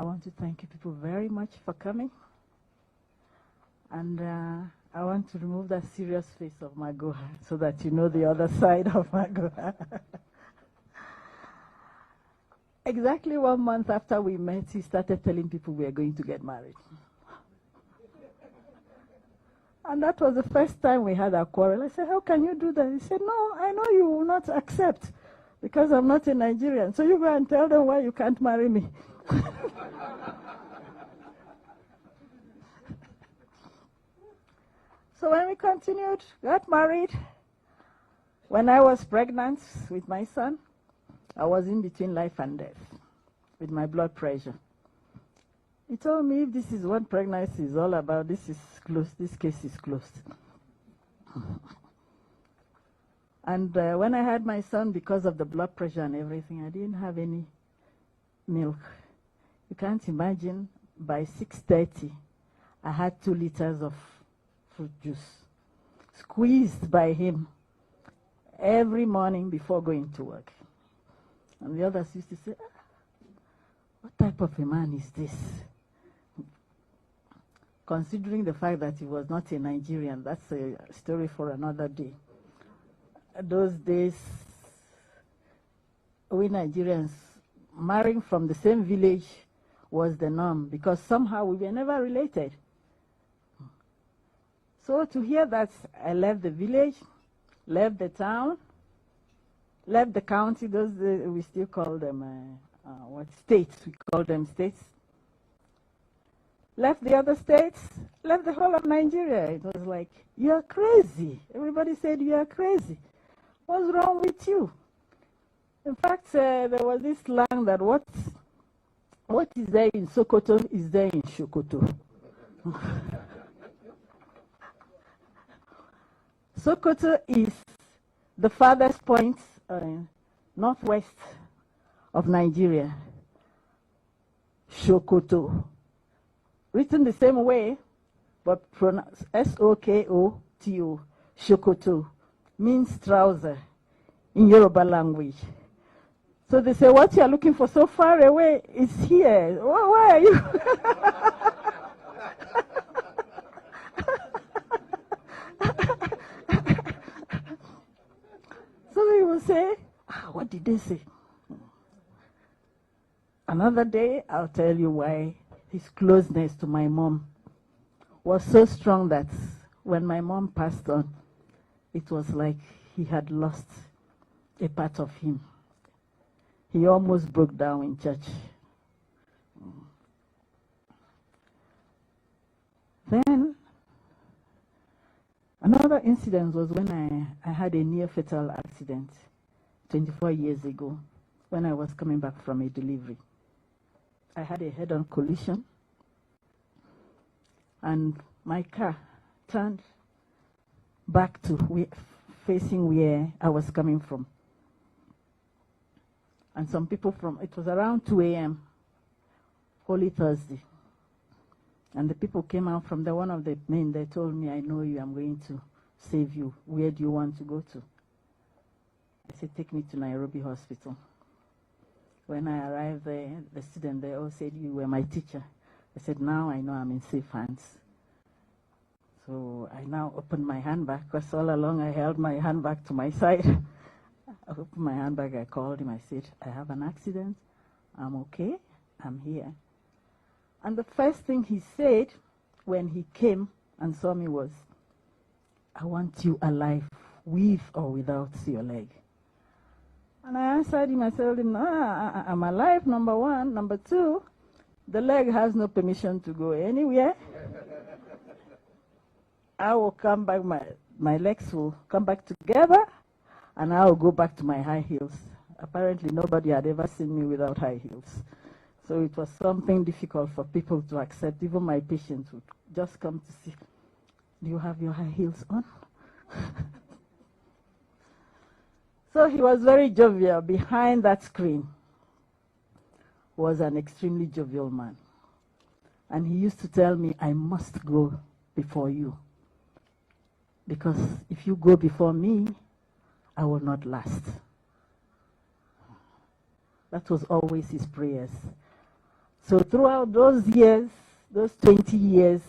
I want to thank you people very much for coming. And I want to remove that serious face of MOGOHA so that you know the other side of MOGOHA. Exactly 1 month after we met, he started telling people we are going to get married. And that was the first time we had a quarrel. I said, how can you do that? He said, no, I know you will not accept because I'm not a Nigerian. So you go and tell them why you can't marry me. So when we continued, got married. When I was pregnant with my son, I was in between life and death with my blood pressure. He told me if this is what pregnancy is all about, this is closed, this case is closed. And when I had my son, because of the blood pressure and everything, I didn't have any milk. You can't imagine, by 6:30, I had 2 liters of fruit juice, squeezed by him every morning before going to work. And the others used to say, what type of a man is this? Considering the fact that he was not a Nigerian, that's a story for another day. Those days, we Nigerians, marrying from the same village was the norm because somehow we were never related. So to hear that I left the village, left the town, left the county, those we still call them states, we call them states. Left the other states, left the whole of Nigeria. It was like, you are crazy. Everybody said you are crazy. What's wrong with you? In fact, there was this slang that what is there in Sokoto is there in Shokoto. Sokoto is the farthest point northwest of Nigeria. Shokoto. Written the same way, but pronounced S-O-K-O-T-O. Shokoto means trouser in Yoruba language. So they say, what you are looking for so far away is here. Why are you? So they will say, what did they say? Another day, I'll tell you why his closeness to my mom was so strong that when my mom passed on, it was like he had lost a part of him. He almost broke down in church. Then, another incident was when I had a near-fatal accident 24 years ago when I was coming back from a delivery. I had a head-on collision, and my car turned back to facing where I was coming from. And some people it was around 2 a.m., Holy Thursday. And the people came out from one of the men, they told me, I know you, I'm going to save you. Where do you want to go to? I said, take me to Nairobi Hospital. When I arrived there, the student, they all said, you were my teacher. I said, now I know I'm in safe hands. So I now opened my handbag, because all along I held my handbag to my side. I opened my handbag, I called him, I said, I have an accident, I'm okay, I'm here. And the first thing he said when he came and saw me was, I want you alive, with or without your leg. And I answered him, I said, no, I'm alive, number one. Number two, the leg has no permission to go anywhere. I will come back, my legs will come back together, and I will go back to my high heels. Apparently, nobody had ever seen me without high heels. So it was something difficult for people to accept. Even my patients would just come to see, do you have your high heels on? So he was very jovial. Behind that screen was an extremely jovial man. And he used to tell me, I must go before you. Because if you go before me, I will not last. That was always his prayers. So throughout those years, those 20 years,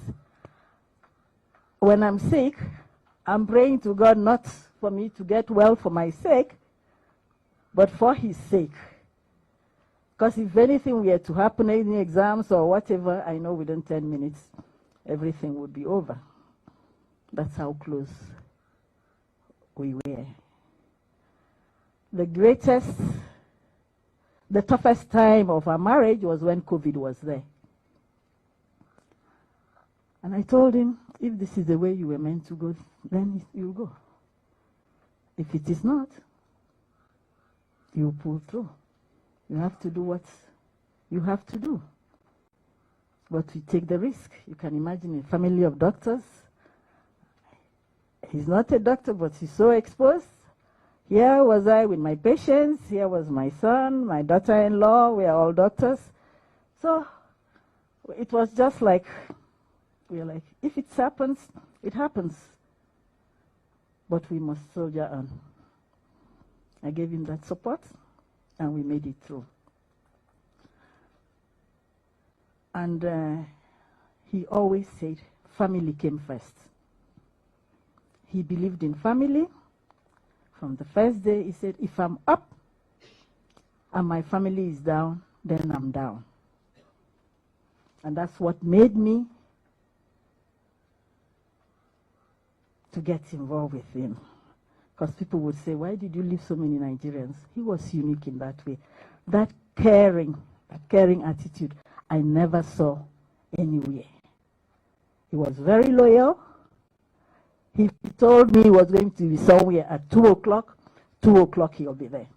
when I'm sick, I'm praying to God not for me to get well for my sake, but for his sake. Because if anything were to happen, any exams or whatever, I know within 10 minutes, everything would be over. That's how close we were. The toughest time of our marriage was when COVID was there. And I told him, if this is the way you were meant to go, then you'll go. If it is not, you pull through. You have to do what you have to do. But we take the risk. You can imagine a family of doctors. He's not a doctor, but he's so exposed. Here was I with my patients. Here was my son, my daughter-in-law. We are all doctors. So it was just like, we are like, if it happens, it happens. But we must soldier on. I gave him that support, and we made it through. And he always said, family came first. He believed in family. From the first day, he said, if I'm up and my family is down, then I'm down. And that's what made me to get involved with him. Because people would say, why did you leave so many Nigerians? He was unique in that way. That caring attitude, I never saw anywhere. He was very loyal. He told me he was going to be somewhere at 2 o'clock. 2 o'clock he'll be there.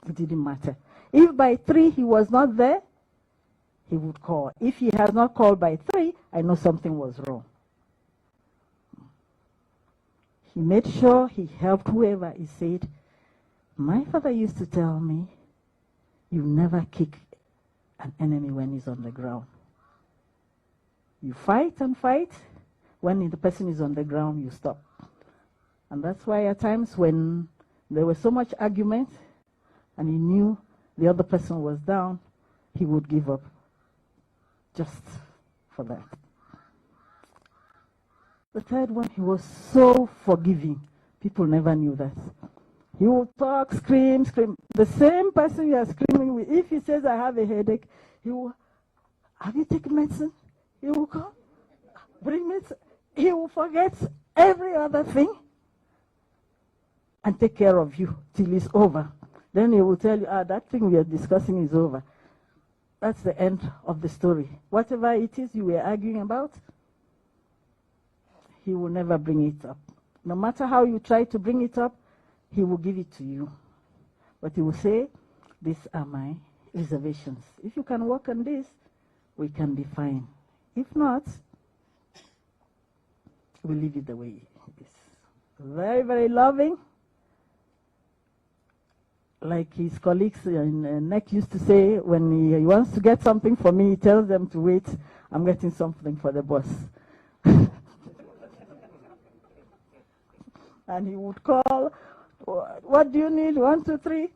It didn't matter. If by 3 he was not there, he would call. If he has not called by 3, I know something was wrong. He made sure he helped whoever. He said, my father used to tell me, you never kick an enemy when he's on the ground. You fight and fight. When the person is on the ground, you stop. And that's why at times when there was so much argument and he knew the other person was down, he would give up just for that. The third one, he was so forgiving. People never knew that. He would talk, scream, scream. The same person you are screaming with, if he says, I have a headache, he will, have you taken medicine? He will come, bring medicine. He will forget every other thing and take care of you till it's over. Then he will tell you, that thing we are discussing is over. That's the end of the story. Whatever it is you were arguing about, he will never bring it up. No matter how you try to bring it up, he will give it to you. But he will say, these are my reservations. If you can work on this, we can be fine. If not, we'll leave it the way it is. Very, very loving. Like his colleagues in NEC used to say, when he wants to get something for me, he tells them to wait. I'm getting something for the boss. And he would call, what do you need? 1, 2, 3.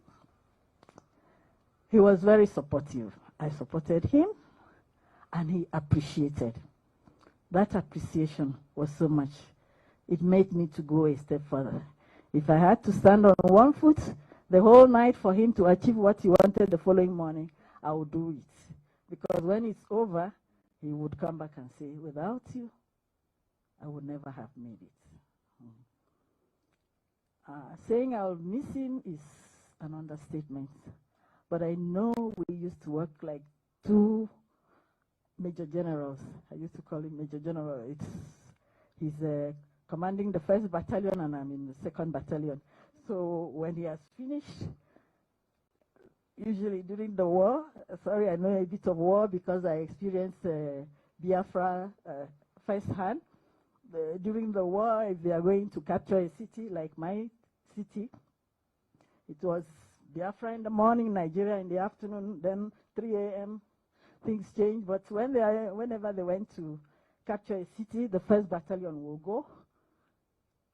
He was very supportive. I supported him, and he appreciated. That appreciation was so much. It made me to go a step further. If I had to stand on one foot the whole night for him to achieve what he wanted the following morning, I would do it. Because when it's over, he would come back and say, without you, I would never have made it. Saying I'll miss him is an understatement. But I know we used to work like 2 Major Generals. I used to call him Major General. He's commanding the 1st Battalion and I'm in the 2nd Battalion. So when he has finished, usually during the war, sorry, I know a bit of war because I experienced Biafra firsthand. During the war, if they are going to capture a city like my city, it was Biafra in the morning, Nigeria in the afternoon, then 3 a.m. things change. But whenever they went to capture a city, the 1st Battalion will go,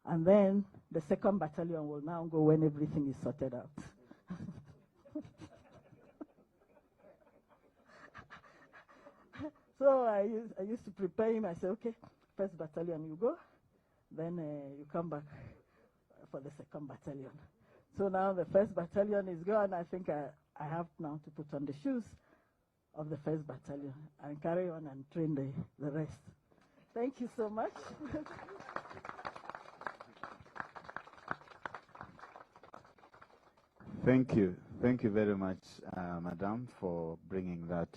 and then the 2nd Battalion will now go when everything is sorted out. So I used to prepare him. I said, okay, 1st Battalion, you go. Then you come back for the 2nd Battalion. So now the 1st Battalion is gone. I think I have now to put on the shoes of the 1st Battalion and carry on and train the rest. Thank you so much. Thank you. Thank you very much, Madam, for bringing that